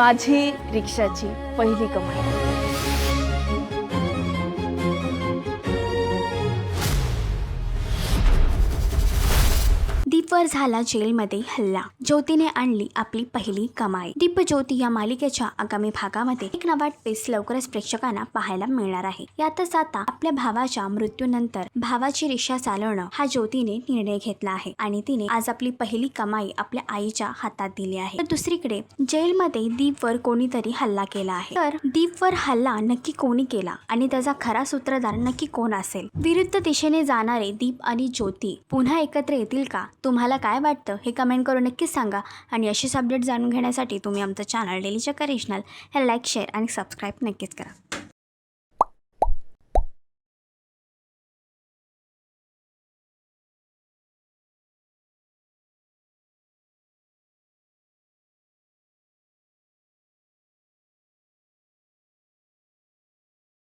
माझी रिक्षाची पहिली कमाई. दीपवर झाला जेलमध्ये हल्ला. ज्योतीने आणली आपली पहिली कमाई. दीप ज्योती या मालिकेच्या आगामी भागामध्ये एक नवा ट्विस्ट लवकरच प्रेक्षकांना पाहायला मिळणार आहे. यातच आता आपल्या भावाच्या मृत्यूनंतर भावाची रिक्षा चालवणं हा ज्योतीने निर्णय घेतला आहे आणि तिने आज आपली पहिली कमाई आपल्या आईच्या हातात दिली आहे. तर दुसरीकडे जेलमध्ये दीपवर कोणीतरी हल्ला केला आहे. तर दीपवर हल्ला नक्की कोणी केला आणि त्याचा खरा सूत्रधार नक्की कोण असेल? विरुद्ध दिशेने जाणारे दीप आणि ज्योती पुन्हा एकत्र येतील का? तुम्हाला काय वाटतं हे कमेंट करून नक्कीच सांगा. आणि अशीच अपडेट जाणून घेण्यासाठी तुम्ही आमचं चॅनल डेली चक्कर रिजनल हे लाईक, शेअर आणि सबस्क्राईब नक्कीच करा.